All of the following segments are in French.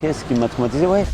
Qu'est-ce qui m'a traumatisé? Ouais.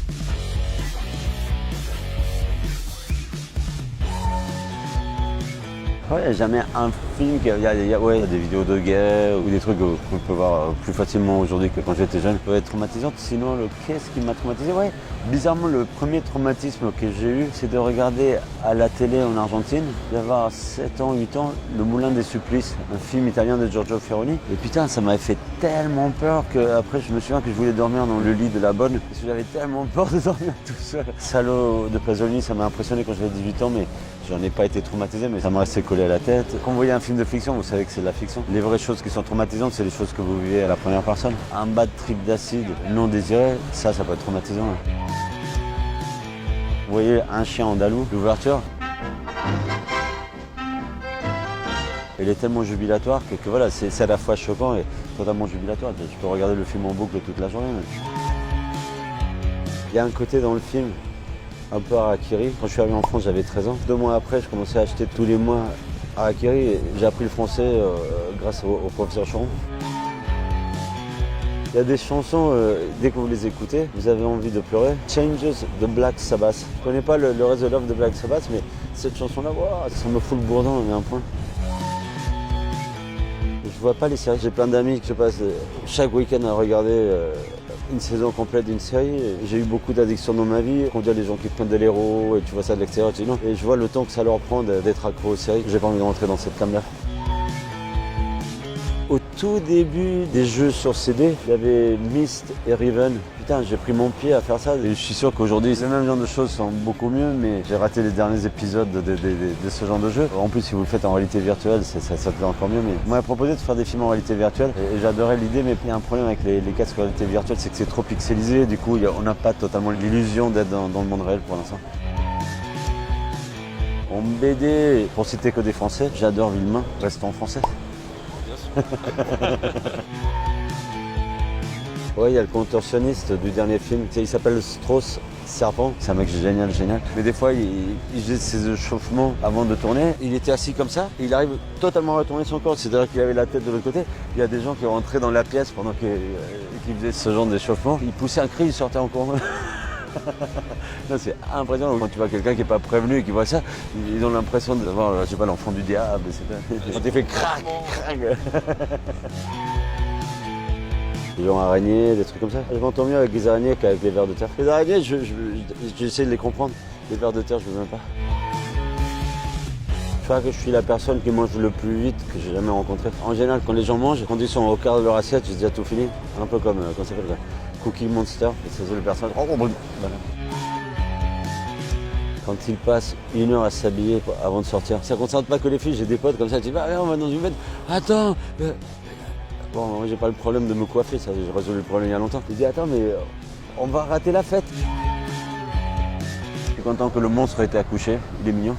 Ouais, il n'y a jamais un film qui ouais, des vidéos de guerre ou des trucs qu'on peut voir plus facilement aujourd'hui que quand j'étais jeune. Ça peut être traumatisante. Sinon, qu'est-ce qui m'a traumatisé? Ouais. Bizarrement, le premier traumatisme que j'ai eu, c'est de regarder à la télé en Argentine, d'avoir 7 ans, 8 ans, Le Moulin des Supplices, un film italien de Giorgio Ferroni. Et putain, ça m'avait fait tellement peur qu'après, je me souviens que je voulais dormir dans le lit de la bonne. Parce que j'avais tellement peur de dormir tout seul. Salaud de Pasolini, ça m'a impressionné quand j'avais 18 ans, mais j'en ai pas été traumatisé, mais ça m'a resté collé à la tête. Quand vous voyez un film de fiction, vous savez que c'est de la fiction. Les vraies choses qui sont traumatisantes, c'est les choses que vous vivez à la première personne. Un bad trip d'acide non désiré, ça peut être traumatisant. Vous voyez Un chien andalou, l'ouverture. Il est tellement jubilatoire que voilà, c'est à la fois choquant et totalement jubilatoire. Je peux regarder le film en boucle toute la journée. Il y a un côté dans le film un peu harakiri. Quand je suis arrivé en France, j'avais 13 ans. 2 mois après, je commençais à acheter tous les mois harakiri et j'ai appris le français grâce au professeur Choron. Il y a des chansons, dès que vous les écoutez, vous avez envie de pleurer. Changes de Black Sabbath. Je ne connais pas le reste de l'œuvre de Black Sabbath, mais cette chanson-là, wow, ça me fout le bourdon à un point. Je vois pas les séries. J'ai plein d'amis que je passe chaque week-end à regarder une saison complète d'une série. J'ai eu beaucoup d'addictions dans ma vie. Quand il y a les gens qui prennent de l'héros et tu vois ça de l'extérieur, tu dis non. Et je vois le temps que ça leur prend d'être accro aux séries. J'ai pas envie de rentrer dans cette came-là. Au tout début des jeux sur CD, il y avait Myst et Riven. Putain, j'ai pris mon pied à faire ça et je suis sûr qu'aujourd'hui, ces mêmes genres de choses sont beaucoup mieux, mais j'ai raté les derniers épisodes de ce genre de jeu. En plus, si vous le faites en réalité virtuelle, ça fait encore mieux. Mais on m'a proposé de faire des films en réalité virtuelle et j'adorais l'idée, mais il y a un problème avec les casques en réalité virtuelle, c'est que c'est trop pixelisé. Du coup, on n'a pas totalement l'illusion d'être dans le monde réel pour l'instant. En BD, pour citer que des Français, j'adore Villemain, restons en français. Ouais, il y a le contorsionniste du dernier film, il s'appelle Strauss Serpent, c'est un mec génial. Mais des fois, il faisait ses échauffements avant de tourner. Il était assis comme ça, et il arrive totalement à retourner son corps, c'est-à-dire qu'il avait la tête de l'autre côté. Il y a des gens qui rentraient dans la pièce pendant qu'il faisait ce genre d'échauffement. Il poussait un cri, il sortait encore. C'est impressionnant quand tu vois quelqu'un qui n'est pas prévenu et qui voit ça, ils ont l'impression d'avoir, je sais pas, l'enfant du diable. Quand il fait crac. Les gens araignées, des trucs comme ça. Je m'entends mieux avec les araignées qu'avec les vers de terre. Les araignées, j'essaie de les comprendre. Les vers de terre, je ne veux même pas. Je crois que je suis la personne qui mange le plus vite que j'ai jamais rencontrée. En général, quand les gens mangent, quand ils sont au quart de leur assiette, j'ai déjà tout fini. Un peu comme, comment ça s'appelle ça, Cookie Monster, c'est le personnage. Voilà. Quand ils passent 1 heure à s'habiller avant de sortir, ça ne concerne pas que les filles, j'ai des potes comme ça, tu dis, on va dans une fête, attends. Bon, moi j'ai pas le problème de me coiffer, ça j'ai résolu le problème il y a longtemps. Je dis, attends, mais on va rater la fête. Je suis content que le monstre ait été accouché, il est mignon.